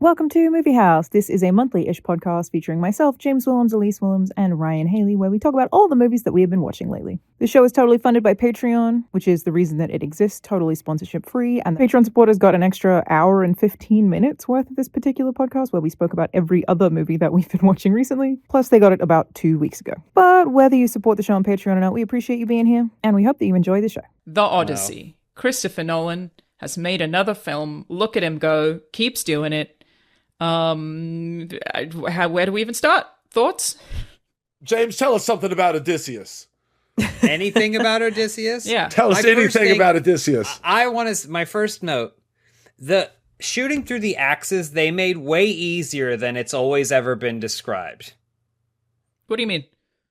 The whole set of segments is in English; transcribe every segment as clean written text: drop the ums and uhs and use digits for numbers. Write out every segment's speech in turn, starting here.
Welcome to Movie House. This is a monthly-ish podcast featuring myself, James Willems, Elyse Willems, and Ryan Haley, where we talk about all the movies that we have been watching lately. This show is totally funded by Patreon, which is the reason that it exists, totally sponsorship-free, and the Patreon supporters got an extra hour and 15 minutes worth of this particular podcast, where we spoke about every other movie that we've been watching recently, plus they got it about 2 weeks ago. But whether you support the show on Patreon or not, we appreciate you being here, and we hope that you enjoy the show. The Odyssey. Wow. Christopher Nolan has made another film. Look at him go. Keeps doing it. Where do we even start? Thoughts? James, tell us something about Odysseus. Anything about Odysseus? Yeah. Tell us anything about Odysseus. I want to, my first note, the shooting through the axes, they made way easier than it's always ever been described. What do you mean?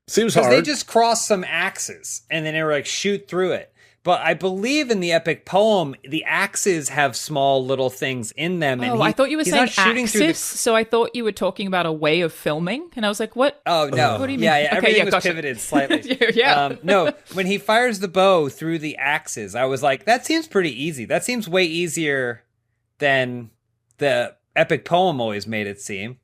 Seems hard. Because they just crossed some axes and then they were like, shoot through it. But I believe in the epic poem, the axes have small little things in them. And I thought you were saying axis, so I thought you were talking about a way of filming. And I was like, what? Oh, no. What do you mean? Yeah, okay, everything was gotcha. pivoted slightly. Yeah. No, when he fires the bow through the axes, I was like, that seems pretty easy. That seems way easier than the epic poem always made it seem.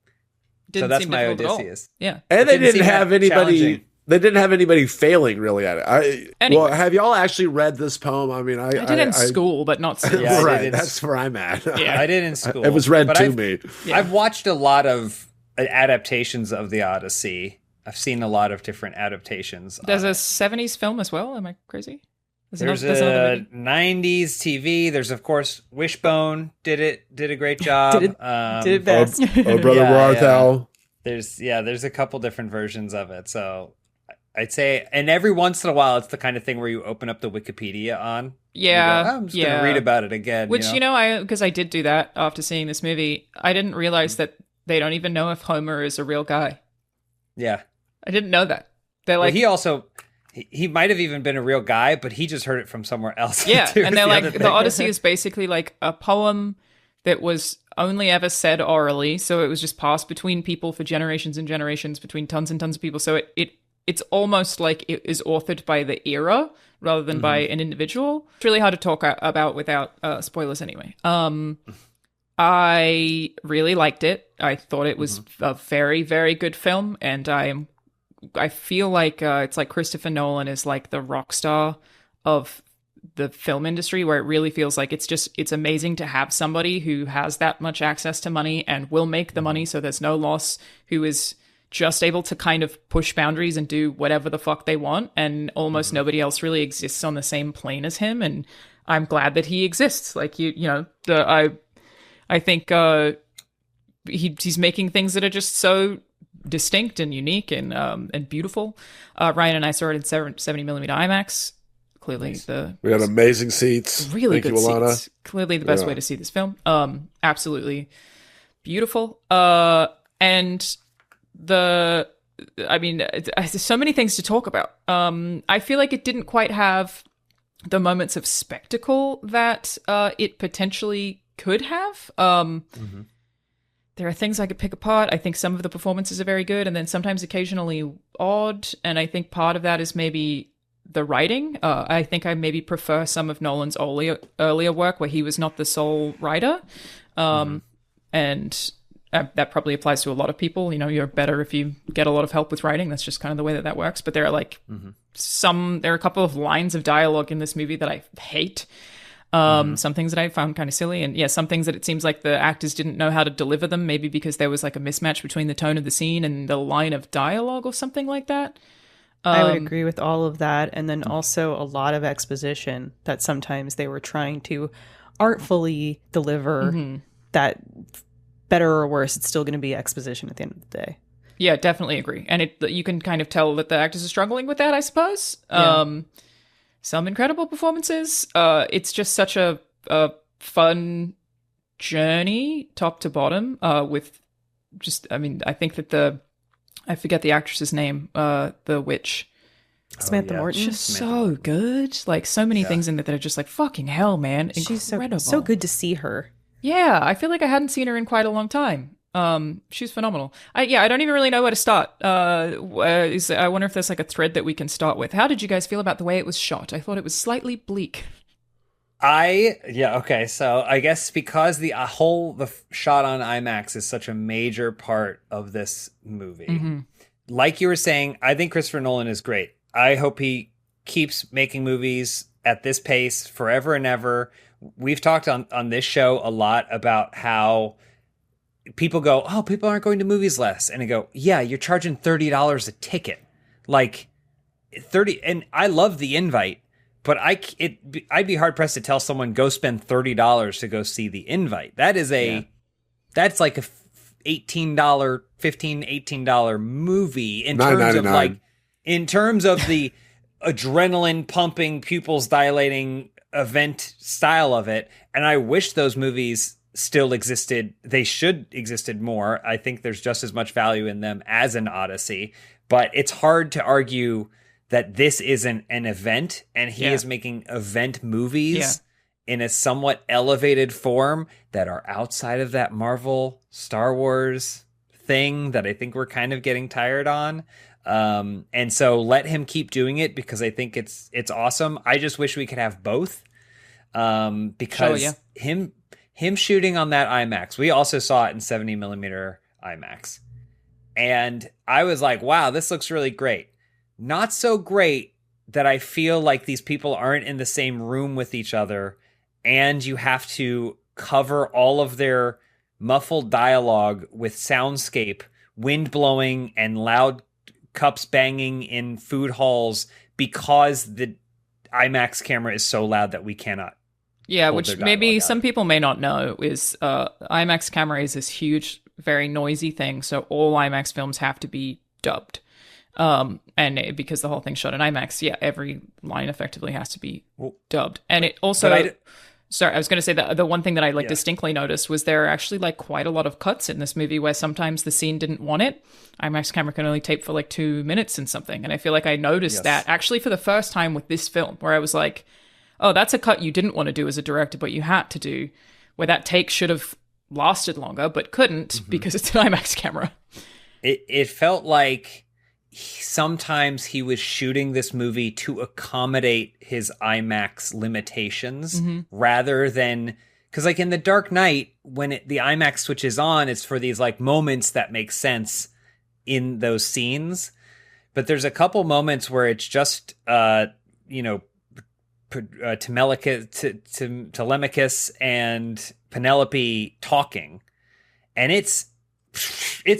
Didn't so that's seem my difficult Odysseus. Yeah. And they didn't have anybody... They didn't have anybody failing really at it. Anyway. Well, have y'all actually read this poem? I mean, I did in school, but not seriously. Yeah, right, that's where I'm at. Yeah. I did in school. It was read to me. Yeah. I've watched a lot of adaptations of the Odyssey. I've seen a lot of different adaptations. There's a 70s film as well. Am I crazy? There's a 90s TV. There's, of course, Wishbone did a great job. did it best. Oh, Brother Warthel. There's a couple different versions of it. So I'd say, and every once in a while, it's the kind of thing where you open up the Wikipedia on. Yeah. I'm just going to read about it again. Which, because I did do that after seeing this movie, I didn't realize that they don't even know if Homer is a real guy. Yeah. I didn't know that. They're like, he might have even been a real guy, but he just heard it from somewhere else. Yeah. And they're like, the Odyssey is basically like a poem that was only ever said orally. So it was just passed between people for generations and generations, between tons and tons of people. So it's almost like it is authored by the era rather than by an individual. It's really hard to talk about without spoilers anyway. I really liked it. I thought it was a very, very good film. And I feel like it's like Christopher Nolan is like the rock star of the film industry, where it really feels like it's amazing to have somebody who has that much access to money and will make the money so there's no loss, who is just able to kind of push boundaries and do whatever the fuck they want, and almost nobody else really exists on the same plane as him. And I'm glad that he exists. Like I think he's making things that are just so distinct and unique and beautiful. Ryan and I saw it in 70mm IMAX. Clearly, we had amazing seats. Really Thank good you, Alanah. seats. Clearly, the best way to see this film. Absolutely beautiful. And there's so many things to talk about. I feel like it didn't quite have the moments of spectacle that it potentially could have. There are things I could pick apart. I think some of the performances are very good, and then sometimes occasionally odd. And I think part of that is maybe the writing. I think I maybe prefer some of Nolan's earlier work where he was not the sole writer. And that probably applies to a lot of people. You're better if you get a lot of help with writing. That's just kind of the way that works. But there are there are a couple of lines of dialogue in this movie that I hate. Some things that I found kind of silly, and some things that it seems like the actors didn't know how to deliver them, maybe because there was like a mismatch between the tone of the scene and the line of dialogue or something like that. I would agree with all of that. And then also a lot of exposition that sometimes they were trying to artfully deliver that, better or worse, it's still going to be exposition at the end of the day. Yeah, definitely agree. And you can kind of tell that the actors are struggling with that, I suppose. Yeah. Some incredible performances. It's just such a fun journey, top to bottom, I think that I forget the actress's name, the witch. Samantha Morton. She's just so good. Like, so many things in it that are just like, fucking hell, man. Incredible. She's so good to see her. Yeah, I feel like I hadn't seen her in quite a long time. She's phenomenal. I don't even really know where to start. I wonder if there's like a thread that we can start with. How did you guys feel about the way it was shot? I thought it was slightly bleak. Okay. So I guess because the shot on IMAX is such a major part of this movie. Like you were saying, I think Christopher Nolan is great. I hope he keeps making movies at this pace forever and ever. We've talked on this show a lot about how people go, oh, people aren't going to movies less. And I go, yeah, you're charging $30 a ticket. Like 30. And I love The Invite. But I'd be hard pressed to tell someone go spend $30 to go see The Invite. That is that's like a $18, $15, $18 movie in terms of the adrenaline pumping, pupils dilating event style of it. And I wish those movies still existed. They should existed more. I think there's just as much value in them as an Odyssey. But it's hard to argue that this isn't an event, and he is making event movies in a somewhat elevated form that are outside of that Marvel Star Wars thing that I think we're kind of getting tired on. And so let him keep doing it because I think it's awesome. I just wish we could have both. Because him shooting on that IMAX, we also saw it in 70 millimeter IMAX. And I was like, wow, this looks really great. Not so great that I feel like these people aren't in the same room with each other, and you have to cover all of their muffled dialogue with soundscape, wind blowing, and loud cups banging in food halls because the IMAX camera is so loud that we cannot. Yeah, which maybe some people may not know is IMAX camera is this huge, very noisy thing, so all IMAX films have to be dubbed. And because the whole thing's shot in IMAX, every line effectively has to be dubbed. And it also, I was going to say that the one thing that I distinctly noticed was there are actually like quite a lot of cuts in this movie where sometimes the scene didn't want it. IMAX camera can only tape for like 2 minutes and something. And I feel like I noticed that actually for the first time with this film, where I was like, oh, that's a cut you didn't want to do as a director, but you had to do, where that take should have lasted longer, but couldn't because it's an IMAX camera. It felt like sometimes he was shooting this movie to accommodate his IMAX limitations rather than, because like in The Dark Knight, when the IMAX switches on, it's for these like moments that make sense in those scenes. But there's a couple moments where it's just, Telemachus and Penelope talking, and it's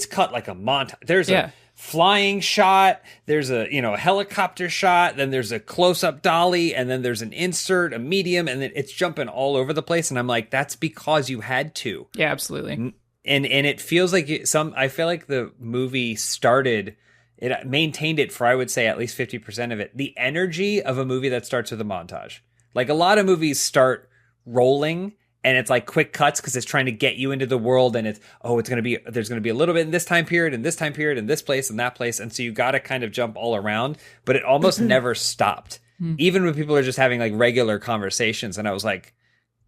cut like a montage. There's a flying shot, there's a helicopter shot, then there's a close-up dolly, and then there's an insert, a medium, and then it's jumping all over the place. And I'm like, that's because you had to. Yeah, absolutely. And it feels like I feel like the movie started, it maintained it for, I would say, at least 50% of it. The energy of a movie that starts with a montage. Like a lot of movies start rolling and it's like quick cuts because it's trying to get you into the world, and there's going to be a little bit in this time period, and this time period, and this place, and that place. And so you got to kind of jump all around, but it almost never stopped. Even when people are just having like regular conversations. And I was like,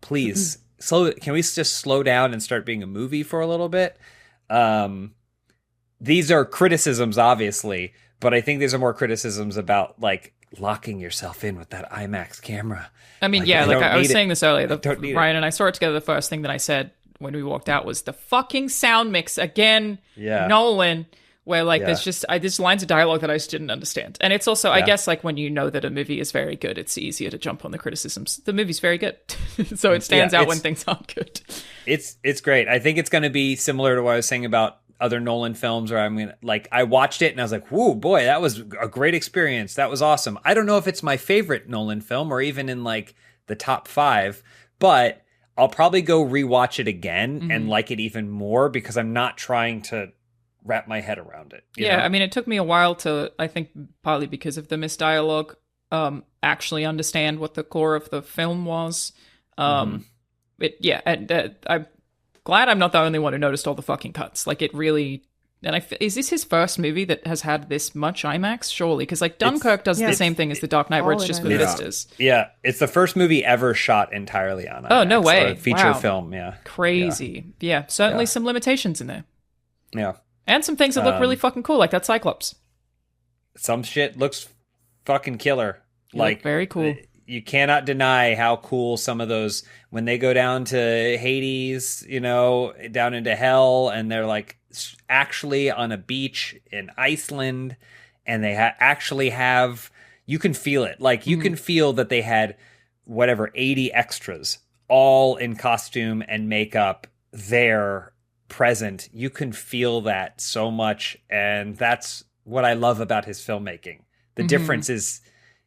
please can we just slow down and start being a movie for a little bit? These are criticisms, obviously, but I think these are more criticisms about like locking yourself in with that IMAX camera. I mean, I was saying this earlier. Ryan and I saw it together. The first thing that I said when we walked out was the fucking sound mix again. Yeah, Nolan. Where there's just lines of dialogue that I just didn't understand. And it's also, I guess, like when you know that a movie is very good, it's easier to jump on the criticisms. The movie's very good, so it stands out when things aren't good. It's great. I think it's going to be similar to what I was saying about other Nolan films, where I watched it and I was like, whoa, boy, that was a great experience. That was awesome. I don't know if it's my favorite Nolan film or even in like the top 5, but I'll probably go rewatch it again and like it even more because I'm not trying to wrap my head around it. You know? I mean, it took me a while to, I think partly because of the missed dialogue, actually understand what the core of the film was. And I'm glad I'm not the only one who noticed all the fucking cuts. Like, it really... And is this his first movie that has had this much IMAX? Surely, because like Dunkirk does the same thing as The Dark Knight, where it's just with vistas. Yeah, it's the first movie ever shot entirely on IMAX. Oh, no way. A feature film, yeah. Crazy. Yeah, certainly some limitations in there. Yeah. And some things that look really fucking cool, like that Cyclops. Some shit looks fucking killer. Like very cool. you cannot deny how cool some of those, when they go down to Hades, you know, down into hell, and they're like actually on a beach in Iceland, and they actually have, you can feel it. Like you can feel that they had whatever 80 extras all in costume and makeup there present. You can feel that so much, and that's what I love about his filmmaking. The difference is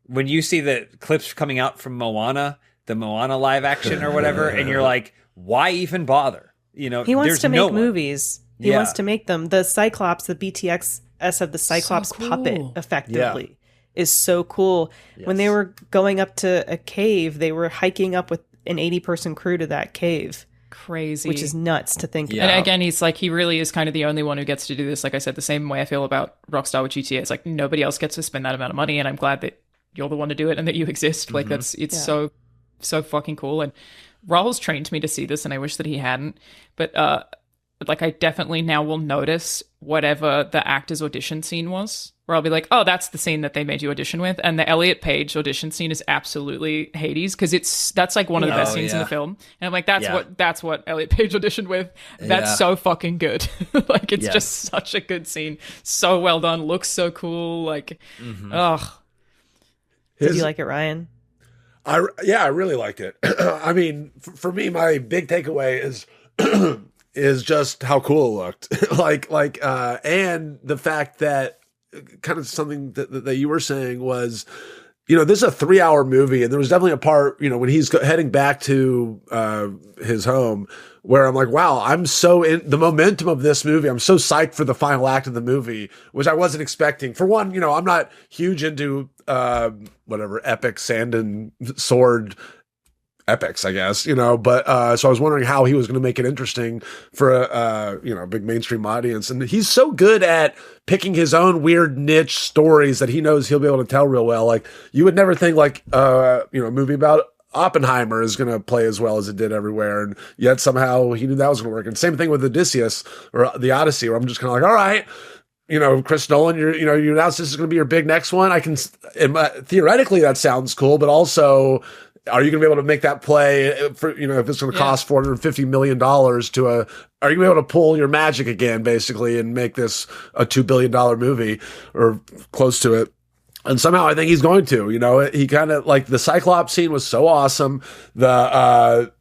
when you see the clips coming out from Moana, the Moana live action or whatever, and you're like, why even bother? You know, he wants to make one. movies. He wants to make them. The Cyclops, the BTX of the Cyclops puppet, effectively, is so cool. Yes. When they were going up to a cave, they were hiking up with an 80-person crew to that cave. Crazy. Which is nuts to think about. And again, he's like, he really is kind of the only one who gets to do this. Like I said, the same way I feel about Rockstar with GTA. It's like nobody else gets to spend that amount of money, and I'm glad that you're the one to do it and that you exist. Like it's so fucking cool. And Rahul's trained me to see this, and I wish that he hadn't. But like I definitely now will notice whatever the actor's audition scene was, where I'll be like, oh, that's the scene that they made you audition with. And the Elliot Page audition scene is absolutely Hades, because that's like one of the best scenes in the film. And I'm like, that's what Elliot Page auditioned with. That's so fucking good. Like it's just such a good scene. So well done. Looks so cool. Like, Did you like it, Ryan? I really liked it. I mean, for me, my big takeaway is is just how cool it looked. And the fact that kind of something that you were saying was, you know, this is a 3-hour movie, and there was definitely a part, you know, when he's heading back to his home, where I'm like, wow, I'm so in the momentum of this movie. I'm so psyched for the final act of the movie, which I wasn't expecting. For one, you know, I'm not huge into whatever epic sand and sword epics, I guess, you know, but so I was wondering how he was going to make it interesting for a you know, big mainstream audience. And he's so good at picking his own weird niche stories that he knows he'll be able to tell real well. Like you would never think like you know, a movie about Oppenheimer is going to play as well as it did everywhere, and yet somehow he knew that was going to work. And same thing with Odysseus or the Odyssey, where I'm just kind of like, all right, you know, Chris Nolan, you announced this is going to be your big next one. I can theoretically that sounds cool, but also, are you going to be able to make that play for, you know, if it's going to cost $450 million are you going to be able to pull your magic again, basically, and make this a $2 billion her close to it? And somehow I think he's going to, you know, he kind of like the Cyclops scene was so awesome. Her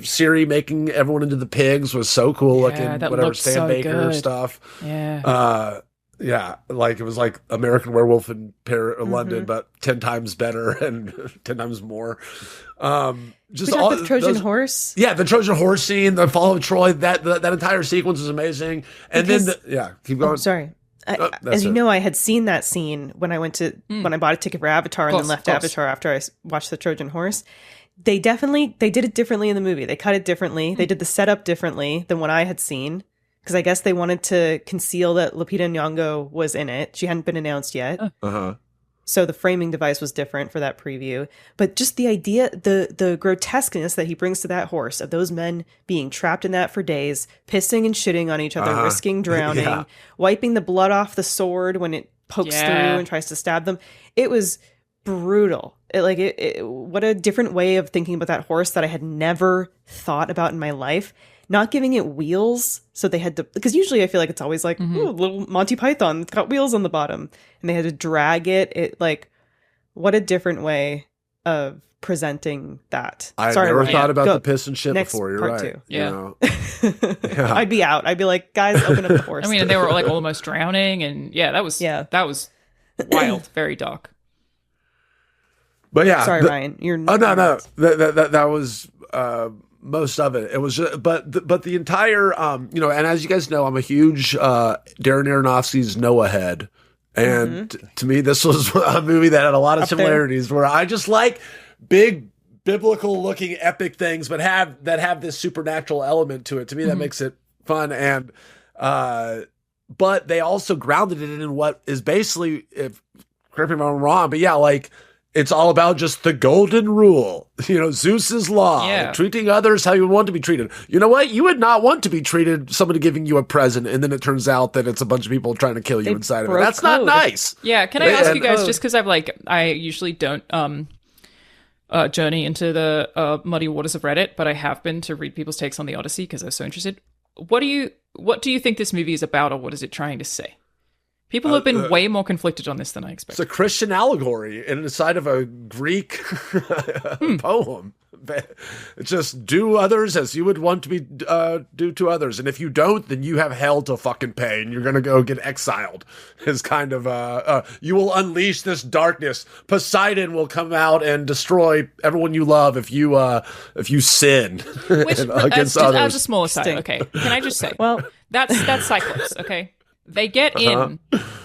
Siri making everyone into the pigs was so cool looking. Whatever Stan so Baker good. stuff. Yeah. Yeah, like it was like American Werewolf in London, but 10 times better and 10 times more. Just all the Trojan horse. Yeah, the Trojan horse scene, the fall of Troy, that entire sequence was amazing. And keep going. Sorry. As you know, I had seen that scene when I went to when I bought a ticket for Avatar and then left Avatar after I watched the Trojan horse. They did it differently in the movie. They cut it differently. They did the setup differently than what I had seen. Because I guess they wanted to conceal that Lupita Nyong'o was in it. She hadn't been announced yet. So the framing device was different for that preview. But just the idea, the grotesqueness that he brings to that horse, of those men being trapped in that for days, pissing and shitting on each other, risking drowning, wiping the blood off the sword when it pokes through and tries to stab them. It was brutal. What a different way of thinking about that horse that I had never thought about in my life. Not giving it wheels, so they had to, because usually I feel like it's always like, ooh, little Monty Python, it's got wheels on the bottom, and they had to drag it. It like, what a different way of presenting that. I never thought about the piss and shit before. You're right. Two. Yeah. You know? I'd be out. I'd be like, guys, open up the horse. I mean, and they were like almost drowning, and that was wild, very dark. But yeah, sorry, Ryan. You're no. That was. Most of it. It was, but the entire, you know, and as you guys know, I'm a huge Darren Aronofsky's Noah head, and to me, this was a movie that had a lot of similarities. Where I just like big biblical looking epic things, but have this supernatural element to it. To me, that makes it fun, and but they also grounded it in what is basically, if correct me if I'm wrong, but yeah, like It's all about just the golden rule, Zeus's law, treating others how you want to be treated. You know what? You would not want to be treated, somebody giving you a present, and then it turns out that it's a bunch of people trying to kill you inside of it. That's not nice. Yeah, can I ask you guys, just because I usually don't journey into the muddy waters of Reddit, but I have been to read people's takes on the Odyssey because I was so interested. What do you think this movie is about, or what is it trying to say? People have been way more conflicted on this than I expected. It's a Christian allegory inside of a Greek poem. Just do others as you would want to be do to others, and if you don't, then you have hell to fucking pay, and you're gonna go get exiled. Is kind of you will unleash this darkness. Poseidon will come out and destroy everyone you love if you sin against others. As a small aside, okay, can I just say, well, that's Cyclops, okay. They get in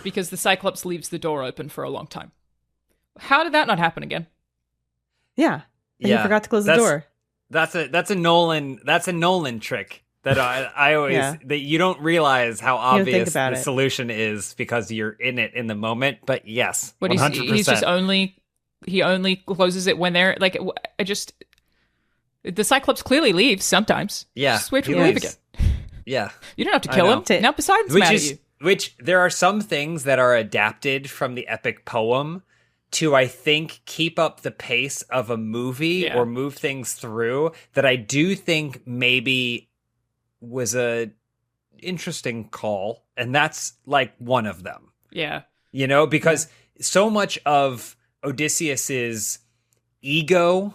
because the Cyclops leaves the door open for a long time. How did that not happen again? Yeah. And you forgot to close the door. That's a Nolan trick that I always that you don't realize how obvious the solution is because you're in it in the moment. But yes, 100%. He's just he only closes it when they're like. The Cyclops clearly leaves sometimes. Yeah, just wait for him to leave again. Yeah, you don't have to kill him. Now Poseidon's mad at you. Which there are some things that are adapted from the epic poem to, I think, keep up the pace of a movie or move things through that I do think maybe was a interesting call. And that's like one of them. Yeah. Because so much of Odysseus's ego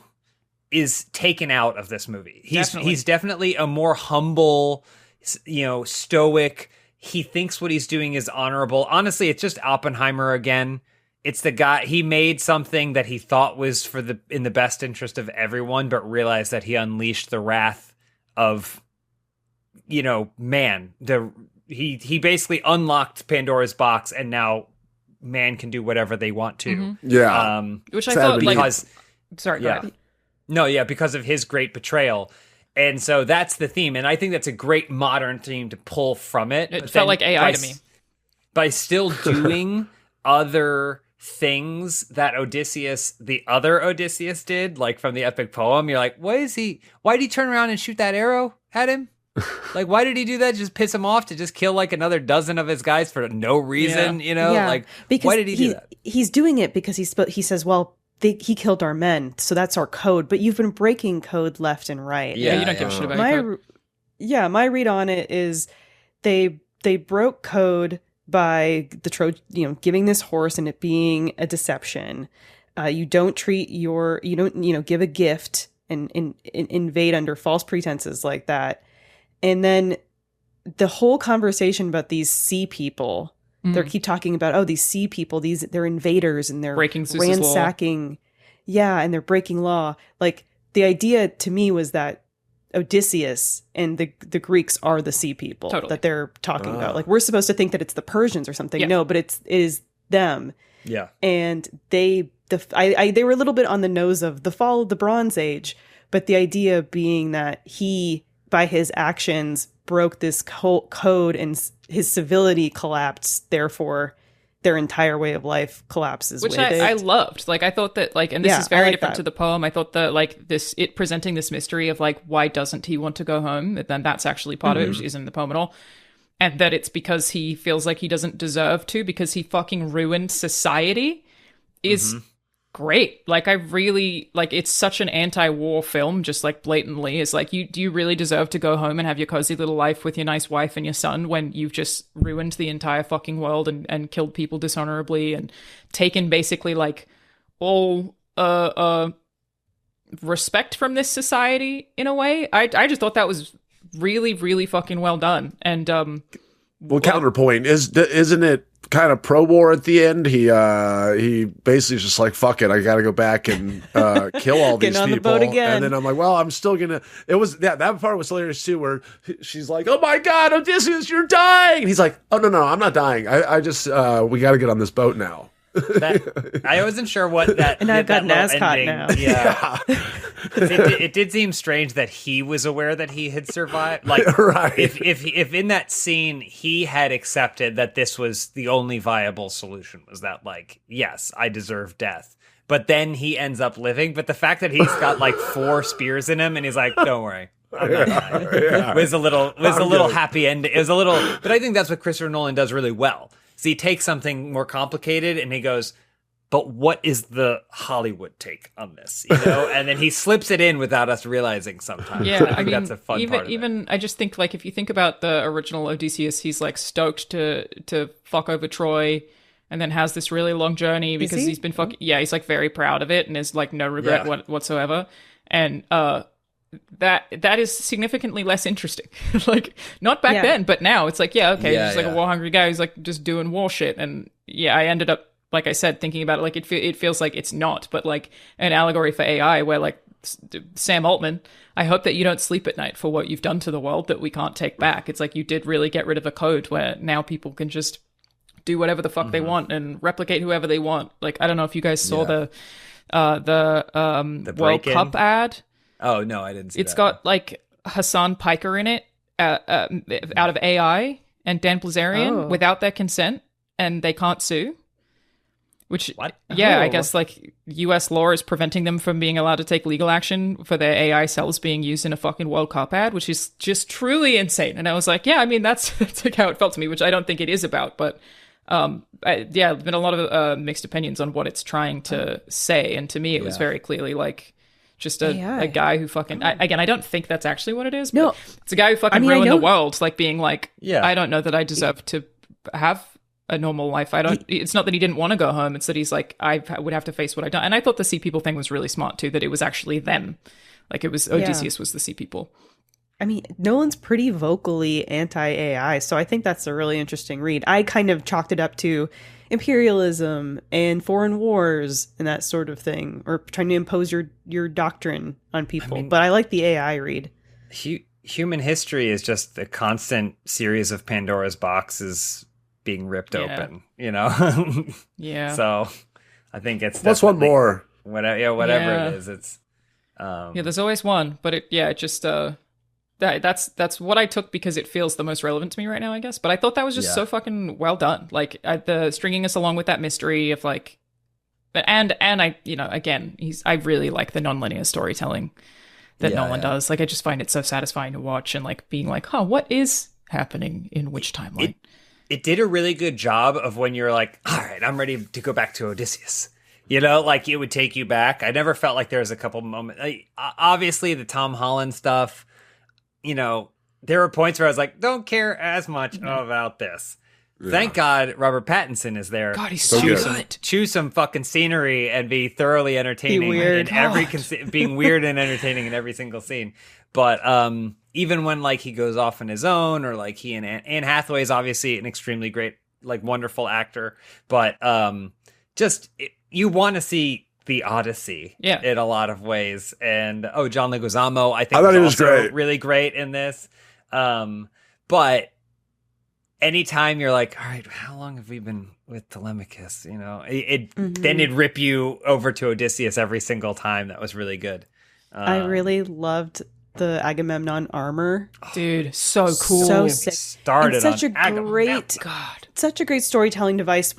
is taken out of this movie. He's definitely a more humble, stoic. He thinks what he's doing is honorable. Honestly, it's just Oppenheimer again. It's the guy, he made something that he thought was in the best interest of everyone, but realized that he unleashed the wrath of, man. He basically unlocked Pandora's box, and now man can do whatever they want to. Mm-hmm. Yeah. Which I thought, sorry, go ahead. No, yeah, because of his great betrayal. And so that's the theme. And I think that's a great modern theme to pull from it. It felt like AI to me. By still doing other things that the other Odysseus did, like from the epic poem, you're like, why did he turn around and shoot that arrow at him? Like, why did he do that? Just piss him off to just kill like another dozen of his guys for no reason, Like, because why did he do that? He's doing it because he says, well, he killed our men, so that's our code. But you've been breaking code left and right. Yeah, you don't give a shit about code. Yeah, my read on it is they broke code by the Trojan, giving this horse and it being a deception. You don't give a gift and invade under false pretenses like that. And then the whole conversation about these sea people. They keep talking about, these sea people, they're invaders and they're breaking ransacking. Yeah, and they're breaking law. Like, the idea to me was that Odysseus and the Greeks are the sea people that they're talking about. Like, we're supposed to think that it's the Persians or something. Yeah. No, but it is them. Yeah. And they were a little bit on the nose of the fall of the Bronze Age, but the idea being that he, by his actions, broke this code and his civility collapsed, therefore their entire way of life collapses. Which I loved. Like, I thought that, like, and this is very different to the poem. I thought that, like, it presenting this mystery of, like, why doesn't he want to go home? And then that's actually part of it, which isn't in the poem at all. And that it's because he feels like he doesn't deserve to, because he fucking ruined society is great. Like, I really, like, it's such an anti-war film, just like blatantly. It's like, do you really deserve to go home and have your cozy little life with your nice wife and your son when you've just ruined the entire fucking world and killed people dishonorably and taken basically like all respect from this society in a way? I just thought that was really, really fucking well done. And counterpoint isn't it kind of pro-war at the end? He basically is just like, fuck it, I gotta go back and kill all these people. The boat again. And then I'm like, well, I'm still gonna. It was that part was hilarious too, where she's like, oh my god, Odysseus, you're dying. And he's like, oh no, I'm not dying. I just we gotta get on this boat now. I wasn't sure what that. And I've got an ascot now. Yeah. It did seem strange that he was aware that he had survived. Like, right. if in that scene he had accepted that this was the only viable solution, was that like, yes, I deserve death, but then he ends up living. But the fact that he's got like 4 spears in him, and he's like, "Don't worry, I'm not dying." Yeah. Was a little happy ending. It was a little, but I think that's what Christopher Nolan does really well. So he takes something more complicated and he goes, "But what is the Hollywood take on this?" You know, and then he slips it in without us realizing sometimes. Yeah, I mean, that's a fun part of it. even I just think like if you think about the original Odysseus, he's like stoked to fuck over Troy, and then has this really long journey because he's been fucking. Yeah, he's like very proud of it and is like no regret whatsoever, and that is significantly less interesting. Like not back then, but now it's like he's just like a war hungry guy who's like just doing war shit, and I ended up, like I said, thinking about it, like it feels like it's not, but like an allegory for AI where like Sam Altman, I hope that you don't sleep at night for what you've done to the world that we can't take back. It's like you did really get rid of a code where now people can just do whatever the fuck they want and replicate whoever they want. Like, I don't know if you guys saw the World Cup ad. Oh, no, I didn't see It's got like Hassan Piker in it out of AI and Dan Blazarian without their consent, and they can't sue. Which, I guess like US law is preventing them from being allowed to take legal action for their AI cells being used in a fucking World Cup ad, which is just truly insane. And I was like, I mean, that's like how it felt to me, which I don't think it is about. But there's been a lot of mixed opinions on what it's trying to say. And to me, it was very clearly like just a guy who fucking... I don't think that's actually what it is. But it's a guy who fucking ruined the world, like being like, I don't know that I deserve to have a normal life. It's not that he didn't want to go home. It's that he's like, I would have to face what I've done. And I thought the sea people thing was really smart too, that it was actually them. Like it was Odysseus was the sea people. I mean, Nolan's pretty vocally anti-AI, so I think that's a really interesting read. I kind of chalked it up to imperialism and foreign wars and that sort of thing, or trying to impose your doctrine on people. I mean, but I like the AI read. Human history is just a constant series of Pandora's boxes being ripped open, you know? So I think it's... What's one more? Whatever it is, it's... there's always one, but it just... That's what I took because it feels the most relevant to me right now, I guess. But I thought that was just so fucking well done. Like the stringing us along with that mystery of like... And I, again, I really like the nonlinear storytelling that Nolan does. Like I just find it so satisfying to watch and like being like, what is happening in which timeline? It did a really good job of when you're like, all right, I'm ready to go back to Odysseus. You know, like it would take you back. I never felt like there was a couple moments. Obviously, the Tom Holland stuff, there were points where I was like, don't care as much about this. Yeah. Thank God Robert Pattinson is there. God, he's so good. Choose some fucking scenery and be thoroughly entertaining. Be weird. Being weird and entertaining in every single scene. But even when like he goes off on his own, or like he and Anne Hathaway is obviously an extremely great, like wonderful actor, but you want to see the Odyssey in a lot of ways. And John Leguizamo, I thought he was great, really great in this. But anytime you're like, all right, how long have we been with Telemachus? Then it'd rip you over to Odysseus every single time. That was really good. I really loved the Agamemnon armor, dude. So cool, so sick. Started such on such a great storytelling device.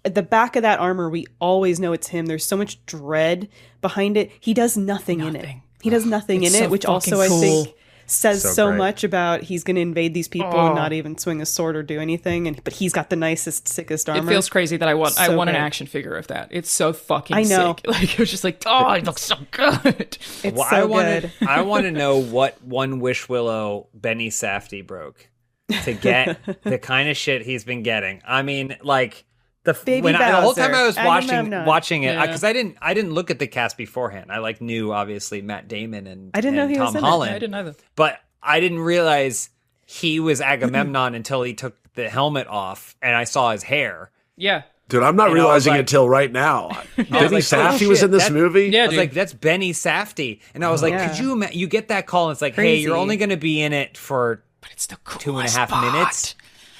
At the back of that armor, we always know it's him. There's so much dread behind it. He does nothing in it. He does nothing in it, which also cool. I think says so much about he's going to invade these people and not even swing a sword or do anything. But he's got the nicest, sickest armor. It feels crazy that I want an action figure of that. It's so fucking sick. Like it was just like, it looks so good. It's so good. I want to know what one Wish Willow Benny Safdie broke to get the kind of shit he's been getting. I mean, like the whole time I was watching it, because I didn't look at the cast beforehand. I like knew obviously Matt Damon and I didn't know he Tom was Holland. I didn't either. But I didn't realize he was Agamemnon until he took the helmet off and I saw his hair. Yeah. Dude, I'm not realizing it till right now. Benny Safdie was in this movie? Yeah, I was like, that's Benny Safdie. And I was like, could you imagine? You get that call and it's like, hey, you're only going to be in it for but it's the 2.5 minutes.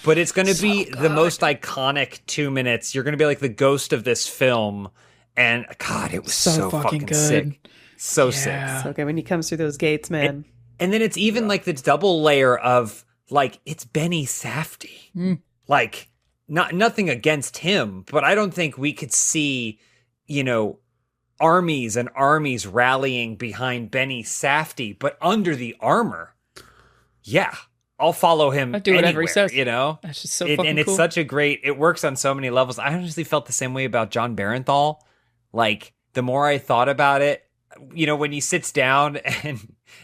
But it's going to be the most iconic 2 minutes. You're going to be like the ghost of this film. And God, it was so fucking good. Sick. So sick. So good when he comes through those gates, man. And then it's even like the double layer of like, it's Benny Safdie. Like, nothing against him, but I don't think we could see, armies and armies rallying behind Benny Safdie, but under the armor. Yeah, I'll follow him. I do whatever he says. You know, that's just so fucking and it's cool. such a great. It works on so many levels. I honestly felt the same way about John Barenthal. Like the more I thought about it, you know, when he sits down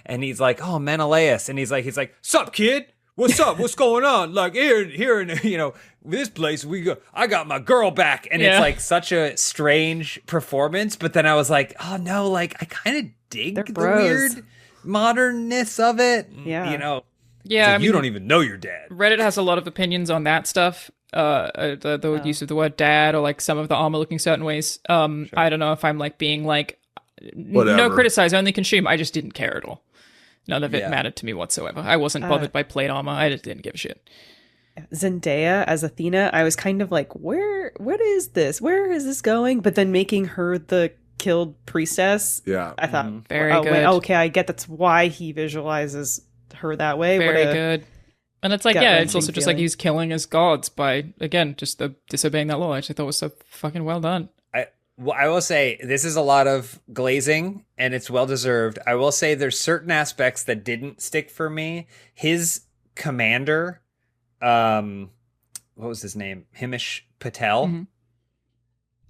and he's like, "Oh, Menelaus," and he's like, "Sup, kid? What's up? What's going on? Like here in, you know, this place I got my girl back." And it's like such a strange performance, but then I was like, "Oh no, like I kind of dig the weird modernness of it." Yeah. You know. Yeah, like, I mean, you don't even know your dad. Reddit has a lot of opinions on that stuff. The use of the word dad, or like some of the armor looking certain ways. Sure. I don't know if I'm like being like, no criticize, only consume. I just didn't care at all. None of it mattered to me whatsoever. I wasn't bothered by plate armor. I just didn't give a shit. Zendaya as Athena, I was kind of like, what is this? Where is this going? But then making her the killed priestess, I thought, very good. Wait, okay, I get that's why he visualizes her that way. Very good. And it's like, it's also just like he's killing his gods by, again, just the disobeying that law. I actually thought it was so fucking well done. I will say this is a lot of glazing and it's well deserved. I will say there's certain aspects that didn't stick for me. His commander, what was his name? Himish Patel. Mm-hmm.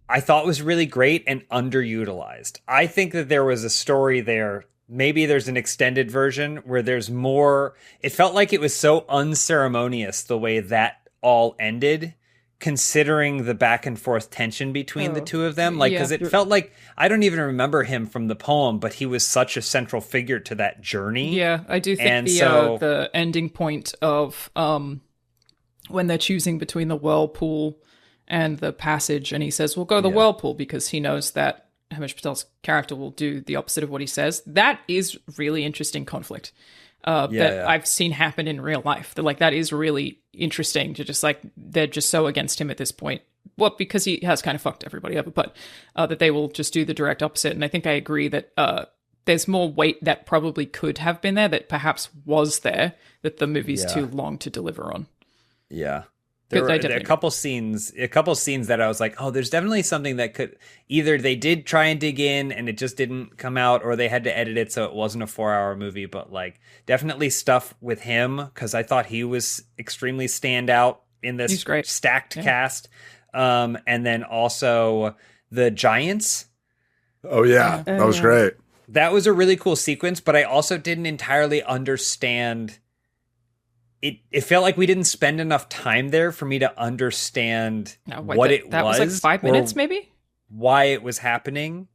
I thought was really great and underutilized. I think that there was a story there. Maybe there's an extended version where there's more. It felt like it was so unceremonious the way that all ended, considering the back and forth tension between the two of them. Like, because it felt like, I don't even remember him from the poem, but he was such a central figure to that journey. Yeah, I do think the ending point of when they're choosing between the whirlpool and the passage, and he says, we'll go the whirlpool because he knows that Hamish Patel's character will do the opposite of what he says. That is really interesting conflict that I've seen happen in real life. That, like, that is really interesting to just like, they're just so against him at this point. Well, because he has kind of fucked everybody over, but that they will just do the direct opposite. And I think I agree that there's more weight that probably could have been there that perhaps was there that the movie's too long to deliver on. Yeah. There were a couple scenes that I was like, oh, there's definitely something that could either they did try and dig in and it just didn't come out, or they had to edit it so it wasn't a 4-hour movie. But like definitely stuff with him, because I thought he was extremely standout in this stacked cast. And then also the Giants. Oh yeah, that was great. That was a really cool sequence, but I also didn't entirely understand. It felt like we didn't spend enough time there for me to understand what it was. That was like 5 minutes, maybe? Why it was happening.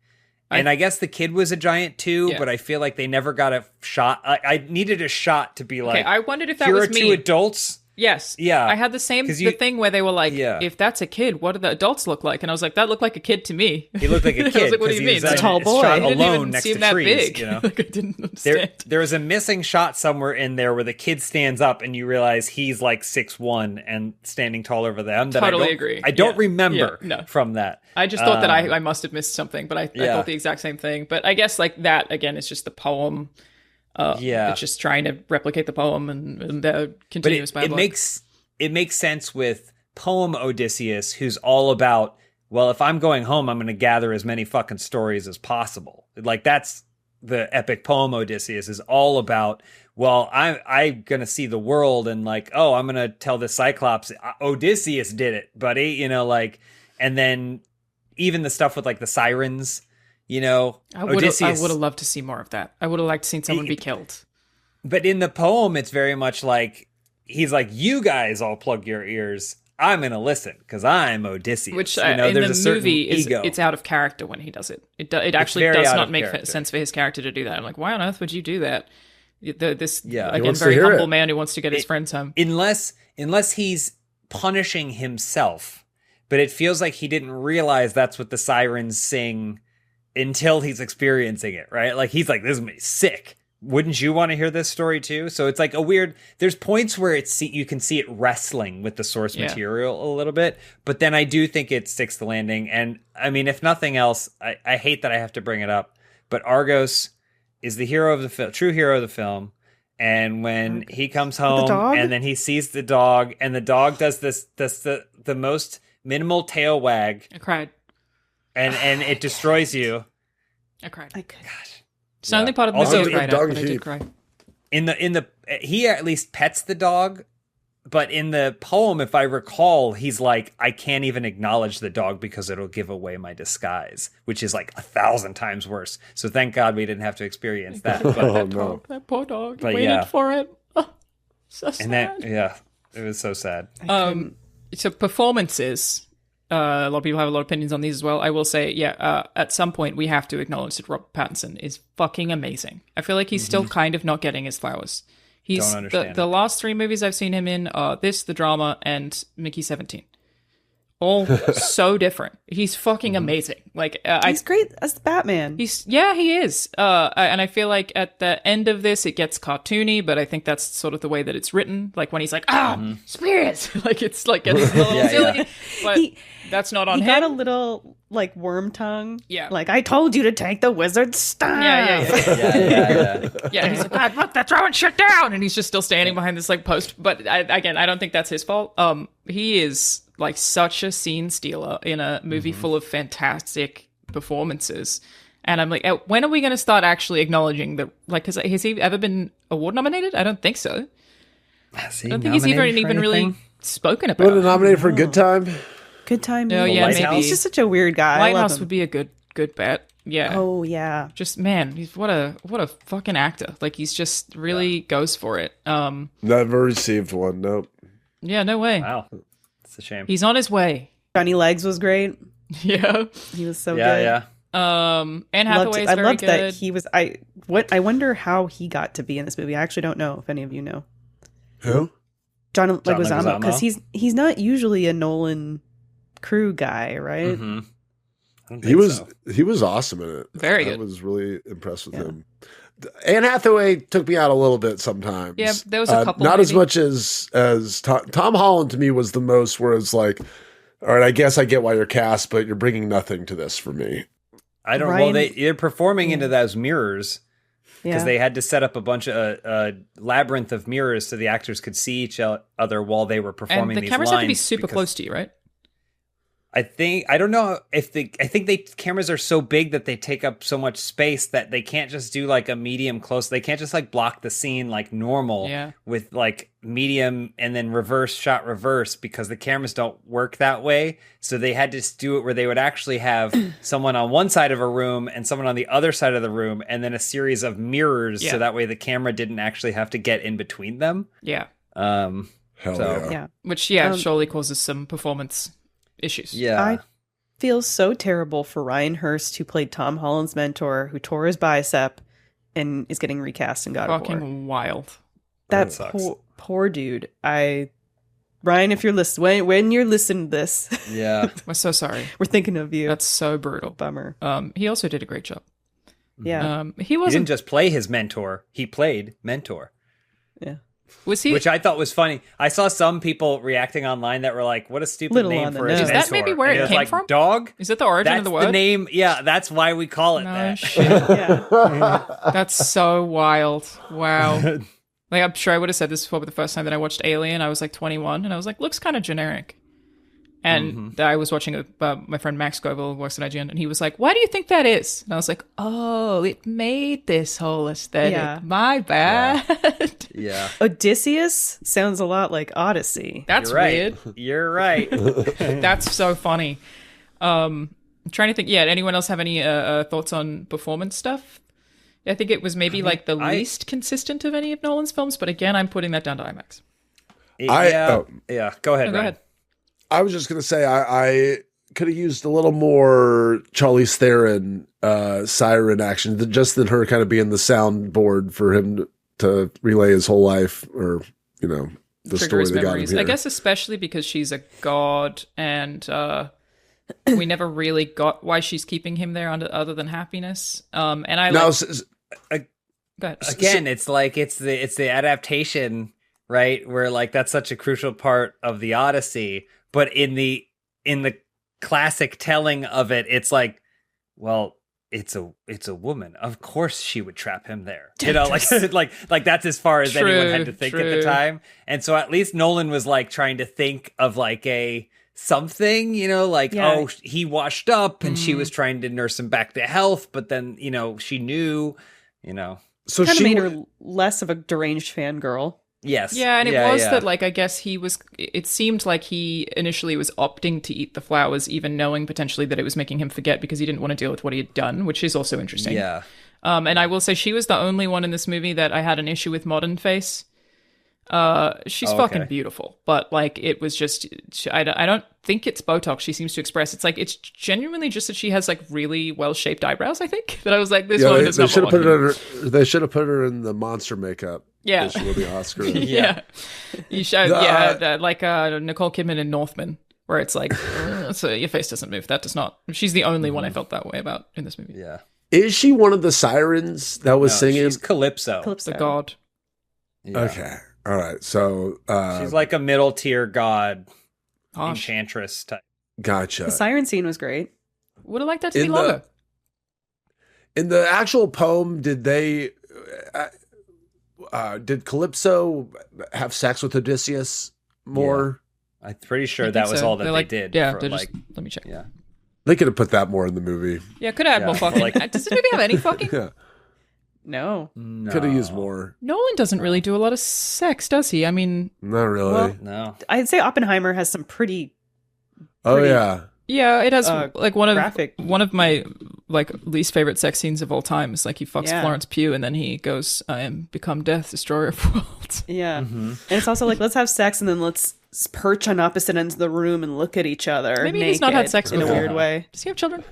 And I guess the kid was a giant too, but I feel like they never got a shot. I needed a shot to be like, I wondered if that was me. Here are two adults. Yes. Yeah. I had the same thing where they were like, if that's a kid, what do the adults look like? And I was like, that looked like a kid to me. He looked like a kid. I was like, what do you mean? It's a tall boy. Shot it didn't alone even next seem to that trees, big. You know? Like, I didn't understand. There was a missing shot somewhere in there where the kid stands up and you realize he's like 6'1" and standing tall over them. Totally agree. I don't remember from that. I just thought that I must have missed something, but I thought the exact same thing. But I guess like that, again, is just the poem. It's just trying to replicate the poem and continuous dialogue. It makes sense with poem Odysseus, who's all about, well, if I'm going home, I'm going to gather as many fucking stories as possible. Like, that's the epic poem Odysseus is all about, well, I'm going to see the world and like, oh, I'm going to tell the Cyclops, Odysseus did it, buddy. You know, like, and then even the stuff with like the sirens, you know, I would have loved to see more of that. I would have liked to see someone be killed. But in the poem, it's very much like, he's like, you guys all plug your ears. I'm going to listen because I'm Odysseus. Which in the movie it's out of character when he does it. It actually does not make sense for his character to do that. I'm like, why on earth would you do that? This very humble man who wants to get his friends home. Unless he's punishing himself. But it feels like he didn't realize that's what the sirens sing until he's experiencing it, right? Like, he's like, this is me sick. Wouldn't you want to hear this story too? So it's like a weird, there's points where you can see it wrestling with the source material a little bit, but then I do think it sticks the landing. And I mean, if nothing else, I hate that I have to bring it up, but Argos is the hero of the film, true hero of the film. And when he comes home and then he sees the dog, and the dog does the most minimal tail wag. I cried. And it destroys you. I cried. I could. Gosh. It's the only part of the Also, movie I cried at, dog but I heap. did cry. In the he at least pets the dog, but in the poem, if I recall, he's like, I can't even acknowledge the dog because it'll give away my disguise, which is like 1,000 times worse. So thank God we didn't have to experience that. But, That poor dog. But Waited yeah. for it. Oh, so sad. and that, it was so sad. So performances. A lot of people have a lot of opinions on these as well. I will say, at some point we have to acknowledge that Robert Pattinson is fucking amazing. I feel like he's still kind of not getting his flowers. He's Don't understand the last 3 movies I've seen him in are this, The Drama, and Mickey 17. All so different. He's fucking amazing. Like He's great as Batman. he is. And I feel like at the end of this, it gets cartoony, but I think that's sort of the way that it's written. Like when he's like, spirits, like it's like getting a little silly. But that's not on He him. got a little like worm tongue. Yeah. Like I told you to take the wizard's staff. Yeah. Yeah, he's like, God, look, they're throwing shit down, and he's just still standing behind this like post. But I don't think that's his fault. He is like such a scene stealer in a movie full of fantastic performances, and I'm like, when are we going to start actually acknowledging the like? Has he ever been award nominated? I don't think so. I don't think he's even really spoken about. Wasn't nominated for Good Time? Good time. Oh yeah, Lighthouse. maybe. He's just such a weird guy. I love Lighthouse him. would be a good bet. Yeah. Oh yeah. Just man, he's what a fucking actor. Like he's just really goes for it. Never received one. Nope. Yeah, no way. Wow. It's a shame. He's on his way. Johnny Legs was great. Yeah. He was so good. Yeah. Anne Hathaway's I very loved good. that he was. I wonder how he got to be in this movie. I actually don't know if any of you know. Who? John John Leguizamo, because Leguizamo? he's not usually a Nolan crew guy, right? Mm-hmm. I don't think He was awesome in it. Very I good. was really impressed with him. Anne Hathaway took me out a little bit sometimes. Yeah, there was a couple, Not as maybe. much as Tom Holland to me was the most. Where it's like, all right, I guess I get why you're cast, but you're bringing nothing to this for me. I don't. Ryan- Well, they're performing into those mirrors because Yeah. they had to set up a bunch of labyrinth of mirrors so the actors could see each other while they were performing. And the these cameras have to be lines super because close to you, right? I don't know if I think they cameras are so big that they take up so much space that they can't just do like a medium close. They can't just like block the scene like normal with like medium and then reverse shot reverse because the cameras don't work that way. So they had to do it where they would actually have someone on one side of a room and someone on the other side of the room and then a series of mirrors so that way the camera didn't actually have to get in between them. Yeah. Hell So- yeah. Which surely causes some performance issues. Yeah. I feel so terrible for Ryan Hurst, who played Tom Holland's mentor, who tore his bicep and is getting recast in God of War. Fucking wild. That sucks. poor dude. Ryan, if you're listening, when you're listening to this, Yeah. We're so sorry. we're thinking of you. That's so brutal. Bummer. He also did a great job. Yeah. He He wasn't. didn't just play his mentor; he played mentor. Yeah. Was he? Which I thought was funny. I saw some people reacting online that were like, "What a stupid Little name on the for his nose. mentor." Is that maybe where And it was came like, from? Dog. Is that the origin That's of the word? name. Yeah, that's why we call it No that. shit. Yeah. That's so wild. Wow. Like I'm sure I would have said this before, but the first time that I watched Alien, I was like 21, and I was like, looks kind of generic. And I was watching my friend Max Goebel, who works at IGN, and he was like, why do you think that is? And I was like, oh, it made this whole aesthetic. Yeah. My bad. Yeah, Odysseus sounds a lot like Odyssey. That's you're right. weird. You're right. That's so funny. I'm trying to think. Yeah, anyone else have any thoughts on performance stuff? I think it was maybe like the least consistent of any of Nolan's films, but again, I'm putting that down to IMAX. Yeah. Go ahead. Go Ryan. ahead. I was just gonna say I could have used a little more Charlize Theron siren action, just than her kind of being the soundboard for him to relay his whole life, or the Trigger story that got him memories. here. I guess especially because she's a god, and we never really got why she's keeping him there other than happiness. And I Now, go ahead. Again, it's like it's the adaptation, right? Where like that's such a crucial part of the Odyssey, but in the classic telling of it, it's like, well, it's a woman. Of course, she would trap him there. Like that's as far as anyone had to think at the True. time. And so at least Nolan was like trying to think of like a something, like, Yeah. oh, he washed up and she was trying to nurse him back to health, but then, she knew, So Kind of she made her less of a deranged fangirl. Yes. Yeah, and it was that, like, I guess it seemed like he initially was opting to eat the flowers, even knowing potentially that it was making him forget because he didn't want to deal with what he had done, which is also interesting. Yeah. And I will say she was the only one in this movie that I had an issue with modern face. She's fucking beautiful, but like it was just, I don't think it's Botox she seems to express. It's like, it's genuinely just that she has like really well-shaped eyebrows, I think. That I was like, this woman is not they should have put her in the monster makeup. Yeah. She won the Oscar. Yeah. You showed, like Nicole Kidman in Northman, where it's like, so your face doesn't move. That does not. She's the only one I felt that way about in this movie. Yeah. Is she one of the sirens that was singing? She's Calypso. The god. Yeah. Okay. All right. So she's like a middle tier god, Gosh. enchantress type. Gotcha. The siren scene was great. Would have liked that to be longer. In the actual poem, did Calypso have sex with Odysseus more? Yeah. I'm pretty sure that was all that they did. Yeah, for, just, let me check. Yeah. They could have put that more in the movie. Yeah, could have had more fucking. Does this movie have any fucking? Yeah. No. Could have used more. Nolan doesn't really do a lot of sex, does he? I mean, not really. Well, no. I'd say Oppenheimer has some pretty yeah. Yeah, it has like one of my like least favorite sex scenes of all time. Is like he fucks Florence Pugh and then he goes, "I am become death, destroyer of worlds." Yeah, and it's also like let's have sex and then let's perch on opposite ends of the room and look at each other. Maybe he's not had sex in a weird way. Does he have children?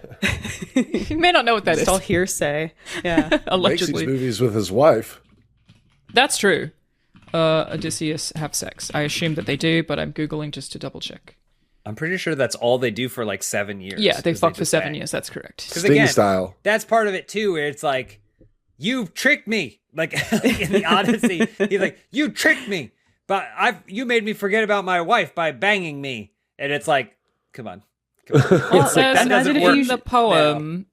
You may not know what that It's is. all hearsay. Yeah, Makes Allegedly. these movies with his wife. That's true. Odysseus have sex. I assume that they do, but I'm googling just to double check. I'm pretty sure that's all they do for like 7 years. Yeah, they fucked for 7 years. That's correct. Sting style. That's part of it too, where it's like, you tricked me. Like in the Odyssey, he's like, you tricked me, but you made me forget about my wife by banging me, and it's like, come on. Well, It says, that doesn't in work the poem.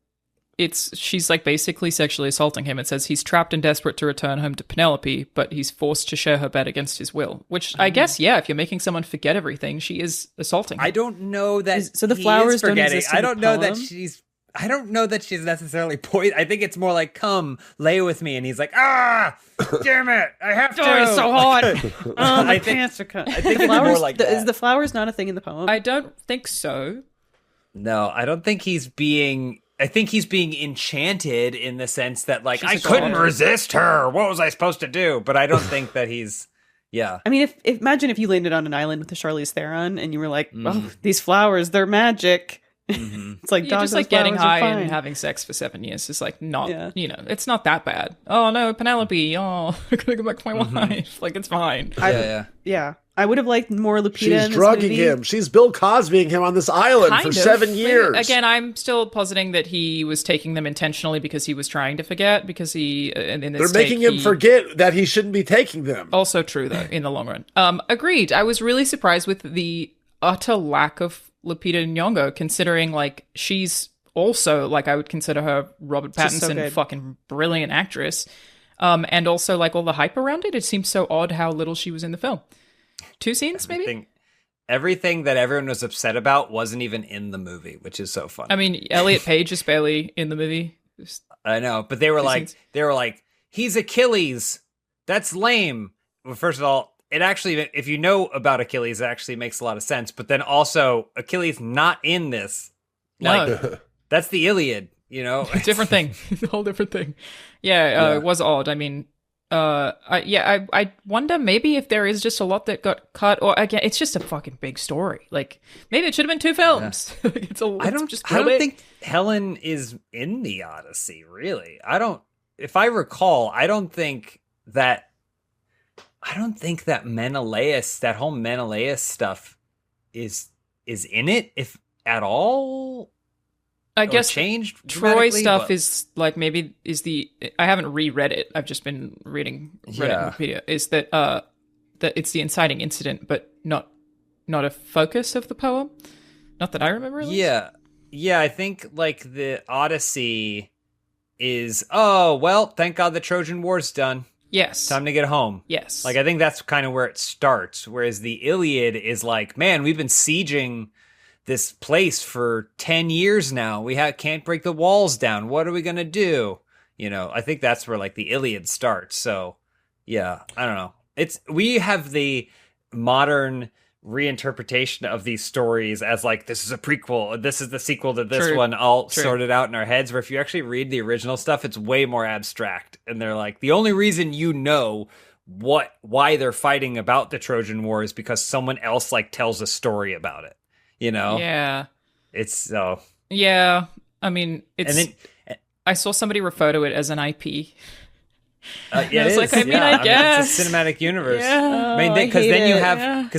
She's like basically sexually assaulting him. It says he's trapped and desperate to return home to Penelope, but he's forced to share her bed against his will. Which I guess, if you're making someone forget everything, she is assaulting him. I don't know that. So the flowers don't forgetting. exist in I don't the know that poem? she's. I don't know that she's necessarily poisoned. I think it's more like, come lay with me, and he's like, damn it, I have to. Oh, it's so hard. I think it's more like that. Is the flowers not a thing in the poem? I don't think so. No, I don't think he's being. I think he's being enchanted in the sense that, like, She's I a couldn't god. resist her. What was I supposed to do? But I don't think that he's. Yeah. I mean, if imagine if you landed on an island with the Charlize Theron and you were like, "Oh, these flowers, they're magic." It's like You're dogs, just like those getting flowers are high and fine. having sex for 7 years. It's like not, it's not that bad. Oh no, Penelope. Oh, I gotta go back to my wife. Like it's fine. Yeah, I would have liked more Lupita. She's in this drugging movie. him. She's Bill Cosbying him on this island Kind for of. 7 years. Again, I'm still positing that he was taking them intentionally because he was trying to forget. Because he, in this They're making him forget that he shouldn't be taking them. Also true though, in the long run. Agreed. I was really surprised with the utter lack of Lupita Nyong'o, considering like she's also like I would consider her Robert She's so Pattinson good. fucking brilliant actress. And also like all the hype around it. It seems so odd how little she was in the film. 2 scenes, maybe? Everything that everyone was upset about wasn't even in the movie, which is so funny. I mean, Elliot Page is barely in the movie. I know, but they were like, he's Achilles. That's lame. Well, first of all, it actually, if you know about Achilles, it actually makes a lot of sense. But then also, Achilles not in this. No. That's the Iliad, you know? Different thing. A whole different thing. Yeah, it was odd. I mean, I wonder maybe if there is just a lot that got cut, or again, it's just a fucking big story. Like maybe it should have been 2 films. Yeah. I don't think Helen is in the Odyssey. Really, if I recall, I don't think that Menelaus, that whole Menelaus stuff, is in it, if at all. I guess changed Troy stuff is like maybe is the I haven't reread it. I've just been reading Wikipedia. Is that that it's the inciting incident, but not a focus of the poem. Not that I remember. At least. Yeah. I think like the Odyssey is thank God the Trojan War's done. Yes. Time to get home. Yes. Like I think that's kind of where it starts. Whereas the Iliad is like, man, we've been sieging this place for 10 years now. We can't break the walls down. What are we going to do? You know, I think that's where like the Iliad starts. So yeah, I don't know. We have the modern reinterpretation of these stories as like, this is a prequel, this is the sequel to this one, all sorted out in our heads, where if you actually read the original stuff, it's way more abstract. And they're like, the only reason you know why they're fighting about the Trojan War is because someone else like tells a story about it, you know? Yeah. It's so... Yeah. I mean, it's... And then, I saw somebody refer to it as an IP. Yeah, it's like, I mean, I guess it's a cinematic universe. Yeah. I mean, because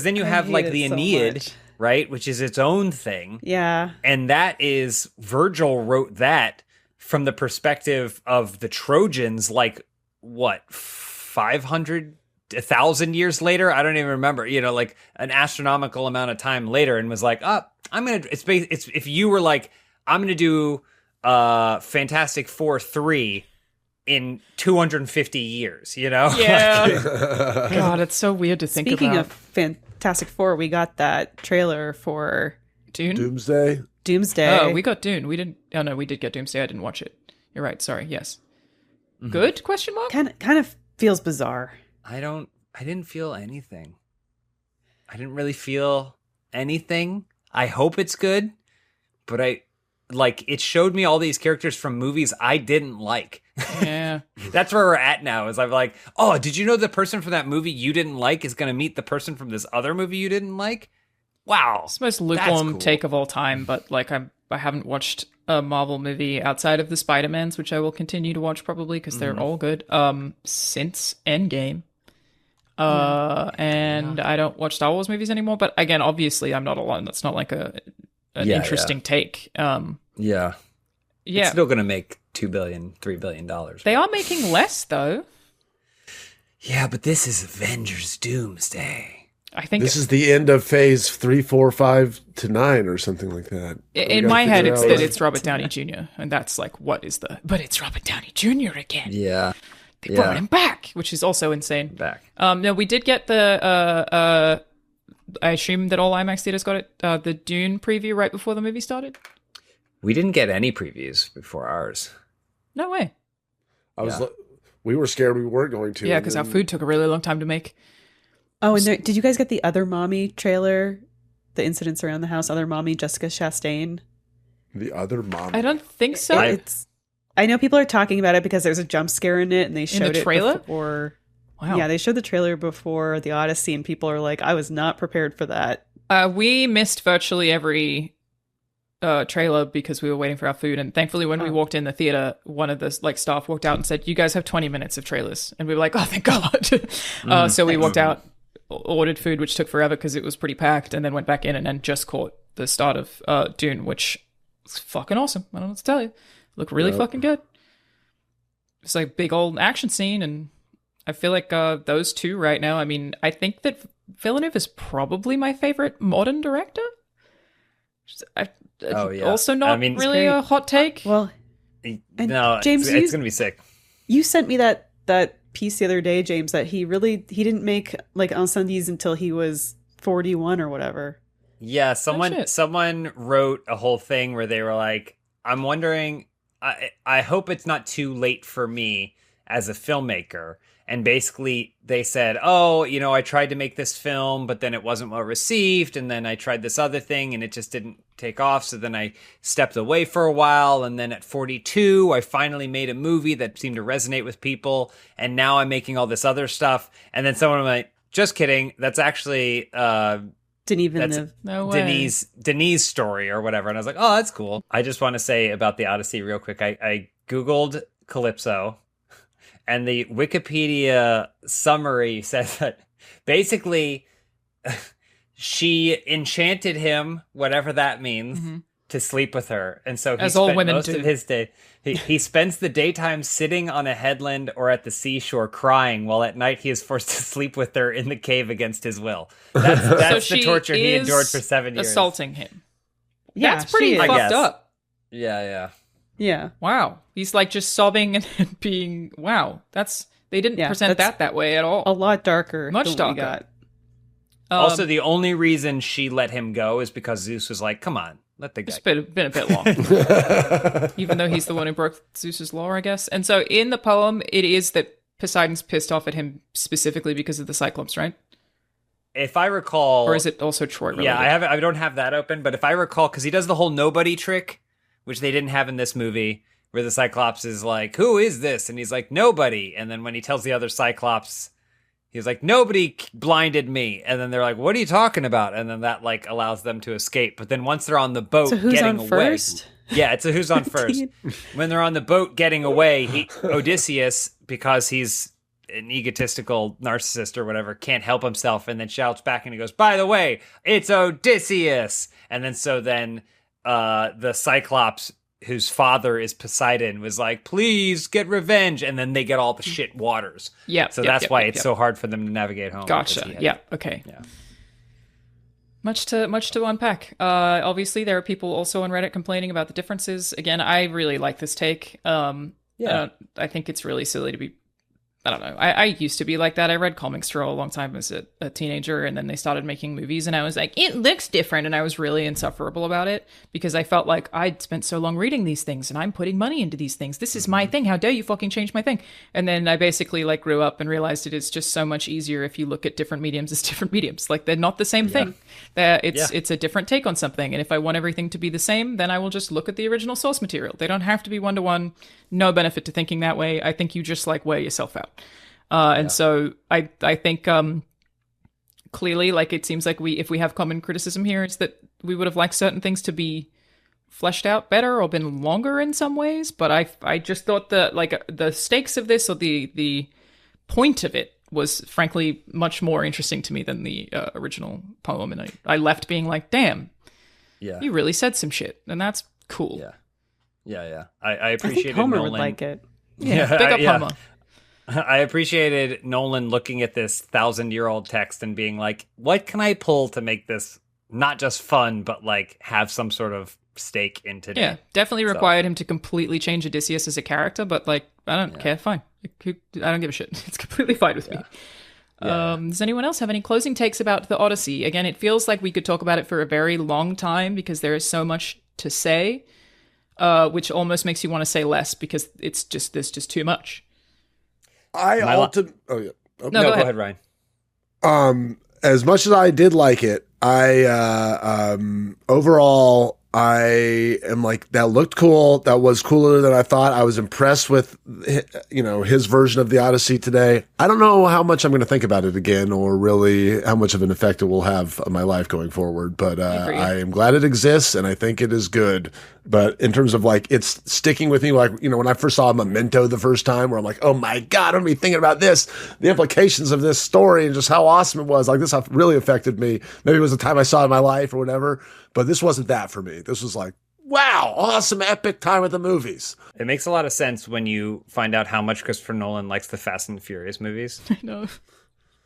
then you have like the so Aeneid, much. right, which is its own thing. Yeah. And that is, Virgil wrote that from the perspective of the Trojans, like, what, 500, 1,000 years later? I don't even remember, you know, like an astronomical amount of time later, and was like, it's if you were like, I'm going to do Fantastic Four 3 in 250 years, you know? Yeah. God, it's so weird to think Speaking about. of Fantastic Four, we got that trailer for Dune? Doomsday. Oh, we got Dune. We didn't... Oh, no, we did get Doomsday. I didn't watch it. You're right. Sorry. Yes. Good? Question mark? Kind of feels bizarre. I didn't feel anything. I didn't really feel anything. I hope it's good, but it showed me all these characters from movies I didn't like. Yeah. That's where we're at now, is I'm like, oh, did you know the person from that movie you didn't like is going to meet the person from this other movie you didn't like? Wow. It's the most lukewarm take of all time, but like I haven't watched a Marvel movie outside of the Spider-Mans, which I will continue to watch probably because they're all good, since Endgame. And I don't watch Star Wars movies anymore, but again, obviously I'm not alone. That's not like an interesting take. Yeah. It's still going to make $2 billion, $3 billion. They are making less though. Yeah, but this is Avengers Doomsday. I think this is the end of phase 3, 4, 5 to 9 or something like that. In my head, it's that it's Robert Downey Jr. And that's like, but it's Robert Downey Jr. again. Yeah. They brought him back, which is also insane. No, we did get I assume that all IMAX theaters got it, the Dune preview right before the movie started. We didn't get any previews before ours. No way. We were scared we weren't going to. Yeah, because our food took a really long time to make. Oh, and did you guys get the Other Mommy trailer? The Incidents Around the House, Other Mommy, Jessica Chastain? The Other Mommy? I don't think so. I know people are talking about it because there's a jump scare in it, and they showed the trailer? it before. Wow. Yeah, they showed the trailer before the Odyssey, and people are like, I was not prepared for that. We missed virtually every trailer because we were waiting for our food, and thankfully when we walked in the theater, one of the staff walked out and said, you guys have 20 minutes of trailers, and we were like, oh, thank God. So we walked out, ordered food, which took forever because it was pretty packed, and then went back in and then just caught the start of Dune, which is fucking awesome. I don't know what to tell you. Look really fucking good. It's like a big old action scene, and I feel like those two right now, I mean, I think that Villeneuve is probably my favorite modern director. Also not really a hot take. Well, no, James, it's going to be sick. You sent me that piece the other day, James, that he didn't make like Incendies until he was 41 or whatever. Yeah, someone wrote a whole thing where they were like, I'm wondering, I hope it's not too late for me as a filmmaker. And basically they said, oh, I tried to make this film, but then it wasn't well received. And then I tried this other thing and it just didn't take off. So then I stepped away for a while. And then at 42, I finally made a movie that seemed to resonate with people. And now I'm making all this other stuff. And then someone was like, just kidding. That's actually Denis' story or whatever. And I was like, oh, that's cool. I just want to say about the Odyssey real quick. I Googled Calypso. And the Wikipedia summary says that basically she enchanted him, whatever that means, to sleep with her. And so he spent most of his day. He spends the daytime sitting on a headland or at the seashore crying, while at night he is forced to sleep with her in the cave against his will. That's the torture he endured for 7 years. Assaulting him. Yeah, that's pretty fucked up. Yeah. Wow. He's like just sobbing and being, wow. They didn't present that way at all. A lot darker. Much than darker. We got. Also, the only reason she let him go is because Zeus was like, come on, let the guy It's been a bit long. Even though he's the one who broke Zeus's law, I guess. And so in the poem, it is that Poseidon's pissed off at him specifically because of the Cyclops, right? If I recall... Or is it also Troy related? Yeah, I don't have that open, but if I recall, because he does the whole nobody trick, which they didn't have in this movie, where the Cyclops is like, who is this? And he's like, nobody. And then when he tells the other Cyclops, he's like, nobody blinded me. And then they're like, what are you talking about? And then that like allows them to escape. But then once they're on the boat getting away... first? Yeah, it's a who's on first. When they're on the boat getting away, Odysseus, because he's an egotistical narcissist or whatever, can't help himself and then shouts back and he goes, by the way, it's Odysseus. And then the Cyclops, whose father is Poseidon, was like, please get revenge. And then they get all the shit waters. Yeah. So that's why it's so hard for them to navigate home. Gotcha. Yeah. Okay. Yeah. Much to unpack. Obviously, there are people also on Reddit complaining about the differences. Again, I really like this take. I think it's really silly to be... I don't know. I used to be like that. I read comics for a long time as a teenager, and then they started making movies, and I was like, it looks different, and I was really insufferable about it because I felt like I'd spent so long reading these things, and I'm putting money into these things. This is my thing. How dare you fucking change my thing? And then I basically like grew up and realized it is just so much easier if you look at different mediums as different mediums. Like they're not the same thing. It's a different take on something, and if I want everything to be the same, then I will just look at the original source material. They don't have to be one-to-one. No benefit to thinking that way. I think you just like wear yourself out. So I think clearly, like it seems like if we have common criticism here, it's that we would have liked certain things to be fleshed out better or been longer in some ways. But I just thought that like the stakes of this or the point of it was frankly much more interesting to me than the original poem, and I left being like, damn, you really said some shit, and that's cool. Yeah. I appreciated I think Homer Nolan. would like it. Yeah, big up Homer. I appreciated Nolan looking at this 1,000-year-old text and being like, what can I pull to make this not just fun, but like have some sort of stake in today? Yeah, definitely required him to completely change Odysseus as a character, but like, I don't care, fine. I don't give a shit. It's completely fine with me. Does anyone else have any closing takes about the Odyssey? Again, it feels like we could talk about it for a very long time because there is so much to say, which almost makes you want to say less because there's just too much. No, go ahead, Ryan. As much as I did like it, I overall I am like, that looked cool. That was cooler than I thought. I was impressed with, his version of the Odyssey today. I don't know how much I'm going to think about it again or really how much of an effect it will have on my life going forward. But I am glad it exists and I think it is good. But in terms of like, it's sticking with me, like, when I first saw Memento the first time where I'm like, oh my God, I'm going to be thinking about this, the implications of this story and just how awesome it was. Like this really affected me. Maybe it was the time I saw it in my life or whatever. But this wasn't that for me. This was like, wow, awesome, epic time at the movies. It makes a lot of sense when you find out how much Christopher Nolan likes the Fast and Furious movies. I know.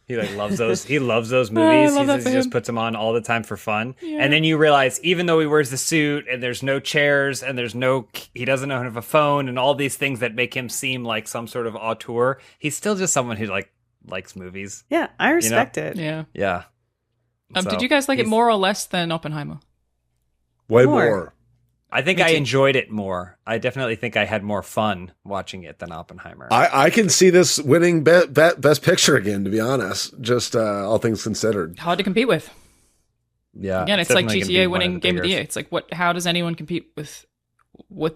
He like loves those. He loves those movies. He just puts them on all the time for fun. Yeah. And then you realize, even though he wears the suit and there's no chairs and he doesn't have a phone and all these things that make him seem like some sort of auteur, he's still just someone who like likes movies. Yeah, I respect it. Yeah. Did you guys like it more or less than Oppenheimer? Way more. I think I enjoyed it more. I definitely think I had more fun watching it than Oppenheimer. I can see this winning best picture again, to be honest, just all things considered. Hard to compete with. Yeah. Again, it's like GTA winning Game of the Year. It's like, how does anyone compete with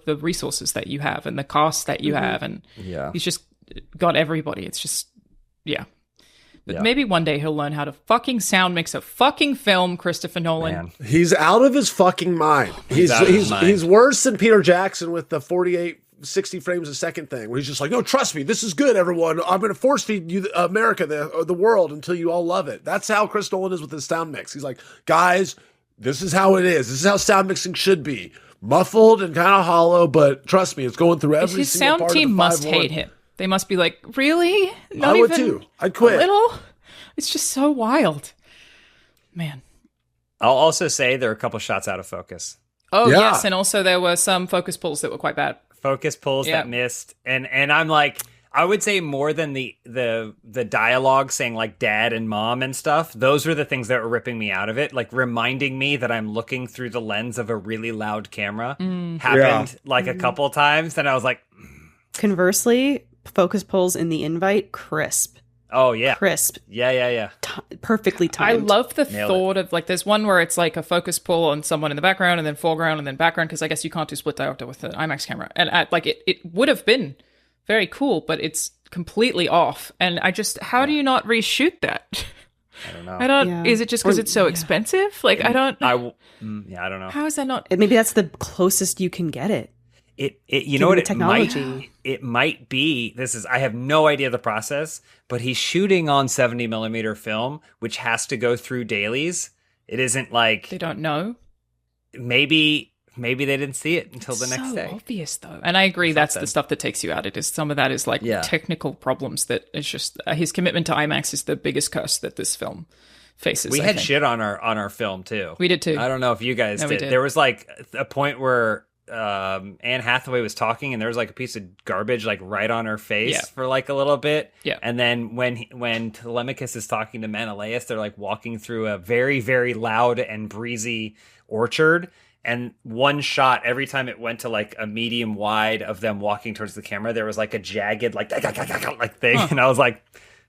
the resources that you have and the costs that you have? And he's just got everybody. It's just, But maybe one day he'll learn how to fucking sound mix a fucking film, Christopher Nolan. Man. He's out of his fucking mind. He's worse than Peter Jackson with the 48, 60 frames a second thing, where he's just like, no, trust me, this is good, everyone. I'm going to force feed you America, the world, until you all love it. That's how Chris Nolan is with his sound mix. He's like, guys, this is how it is. This is how sound mixing should be. Muffled and kind of hollow, but trust me, it's going through every his single part of the 5-1. His sound team must hate him. They must be like, really? I would too. I'd quit. A little? It's just so wild. Man. I'll also say there are a couple shots out of focus. Oh, yes. And also there were some focus pulls that were quite bad. Focus pulls that missed. And I'm like, I would say more than the dialogue saying like dad and mom and stuff. Those were the things that were ripping me out of it, like reminding me that I'm looking through the lens of a really loud camera. Happened like a couple times, and I was like. Conversely, focus pulls in the invite, crisp. Oh yeah, crisp. Yeah. Perfectly timed. I love the thought of like there's one where it's like a focus pull on someone in the background and then foreground and then background, because I guess you can't do split diopter with an IMAX camera, and it would have been very cool, but it's completely off. And I just how do you not reshoot that? I don't know. Is it just because it's so expensive? Like I don't know. I don't know. How is that not? Maybe that's the closest you can get it. You know what it might be. I have no idea the process, but he's shooting on 70 millimeter film, which has to go through dailies. It isn't like they don't know. Maybe they didn't see it until the next day. Obvious though, and I agree that's the stuff that takes you out. It is some of that is like technical problems that it's just his commitment to IMAX is the biggest curse that this film faces. We had shit on our film too. We did too. I don't know if you guys did. There was like a point where Anne Hathaway was talking and there was like a piece of garbage like right on her face for like a little bit. Yeah. And then when Telemachus is talking to Menelaus, they're like walking through a very, very loud and breezy orchard. And one shot, every time it went to like a medium wide of them walking towards the camera, there was like a jagged like thing. And I was like,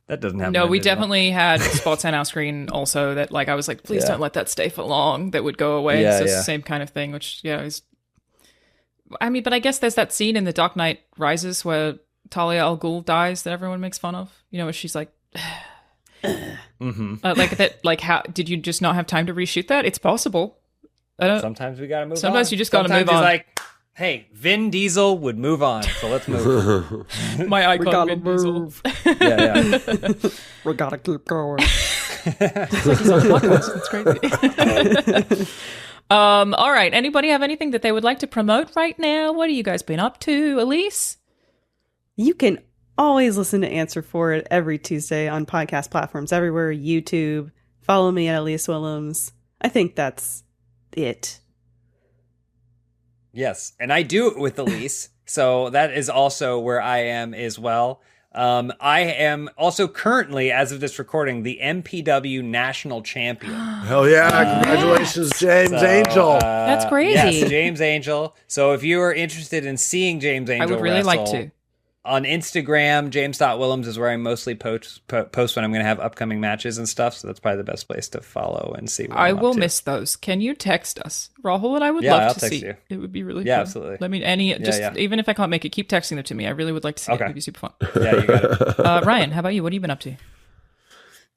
that doesn't happen. No, we definitely had spots on our screen also that like I was like, please don't let that stay for long. That would go away. It's the same kind of thing, which is. I mean, but I guess there's that scene in The Dark Knight Rises where Talia al Ghul dies that everyone makes fun of. You know, where she's like, like that. Like, how did you just not have time to reshoot that? It's possible. Sometimes we gotta move on. Sometimes you just gotta move on. He's like, hey, Vin Diesel would move on, so let's move. My icon, Vin Diesel. We gotta keep going. It's like he's on podcast. It's crazy. All right. Anybody have anything that they would like to promote right now? What have you guys been up to, Elyse? You can always listen to Answer For It every Tuesday on podcast platforms everywhere, YouTube. Follow me at Elyse Willems. I think that's it. Yes, and I do it with Elyse, so that is also where I am as well. I am also currently, as of this recording, the MPW national champion. Hell yeah. Congratulations, James Angel. That's crazy. Yes, James Angel. So if you are interested in seeing James Angel I would really wrestle, like to. On Instagram, James.Willems is where I mostly post when I'm going to have upcoming matches and stuff. So that's probably the best place to follow and see what I will miss those. Can you text us? Rahul and I would love to see. You. It would be really fun. Yeah, absolutely. I mean, even if I can't make it, keep texting them to me. I really would like to see it. It would be super fun. Yeah, you got it. Ryan, how about you? What have you been up to?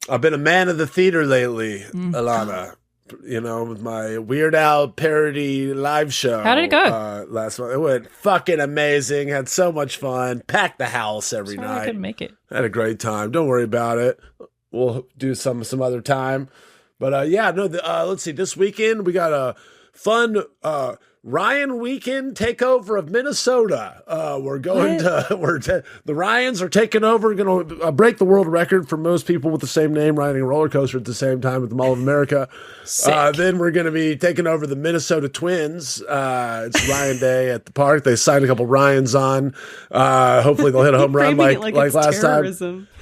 I've been a man of the theater lately, Alanah. You know, with my Weird Al parody live show. How did it go? Last month. It went fucking amazing. Had so much fun. Packed the house every night. I couldn't make it. Had a great time. Don't worry about it. We'll do some other time. But let's see. This weekend we got a fun Ryan weekend takeover of Minnesota. We're going the Ryans are taking over. Going to break the world record for most people with the same name riding a roller coaster at the same time at the Mall of America. Then we're going to be taking over the Minnesota Twins. It's Ryan Day at the park. They signed a couple Ryans on. Hopefully they'll hit a home run like last time.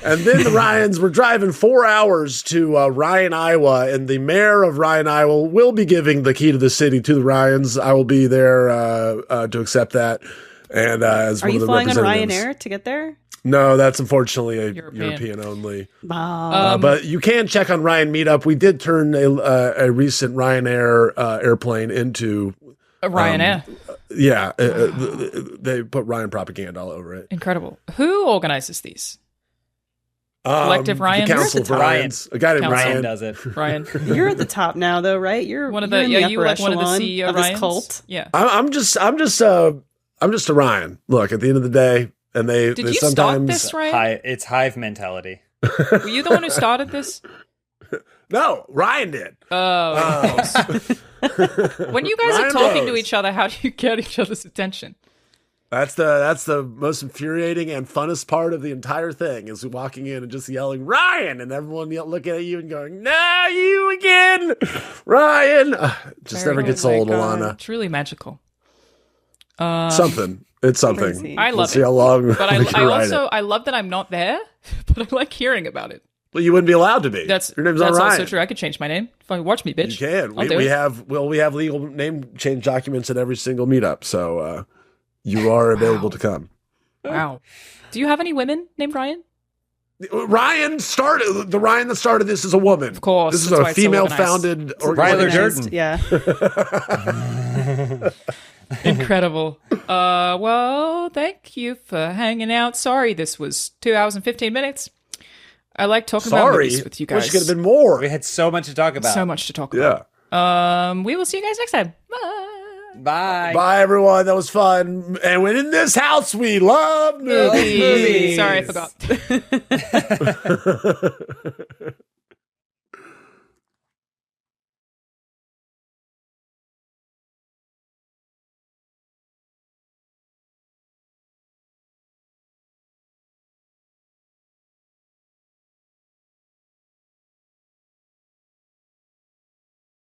And then the Ryans, we're driving 4 hours to Ryan, Iowa, and the mayor of Ryan, Iowa will be giving the key to the city to the Ryans. I will be there to accept that. And as are one you of the flying on representatives. Ryanair to get there? No, that's unfortunately a European only. But you can check on Ryan Meetup. We did turn a recent Ryanair airplane into a Ryanair. They put Ryan propaganda all over it. Incredible. Who organizes these? Collective Ryans? The Council for Ryans. A guy named Ryan does it. Ryan. You're at the top now, though, right? You're one of the upper like one of the CEO of Ryans? this cult. Yeah. I'm just a Ryan. Look, at the end of the day, and they Did you sometimes start this, Ryan? It's hive mentality. Were you the one who started this? No, Ryan did. Oh. When you guys Ryan are talking knows. to each other, how do you get each other's attention? That's the most infuriating and funnest part of the entire thing is walking in and just yelling Ryan and everyone looking at you and going, "No, you again, Ryan!" Just never gets old, Alanah. Truly magical. Something. It's something. Crazy. I love we'll it. see how long. But I we can ride also it. I love that I'm not there, but I like hearing about it. Well, you wouldn't be allowed to be. Your name's not Ryan. Also true. I could change my name. Fucking watch me, bitch. You can. I'll do We it. have legal name change documents at every single meetup, so you are available to come. Wow. Do you have any women named Ryan? Ryan started the Ryan that started this is a woman. Of course. This is that's why a it's so female-founded Ryler organization. Durden. Yeah. Incredible. Well, thank you for hanging out. Sorry, this was 2 hours and 15 minutes. I like talking about movies with you guys. Wish it could have been more. We had so much to talk about. So much to talk about. Yeah. We will see you guys next time. Bye. Bye. Bye, everyone. That was fun. And when in this house, we love movies. Sorry, I forgot.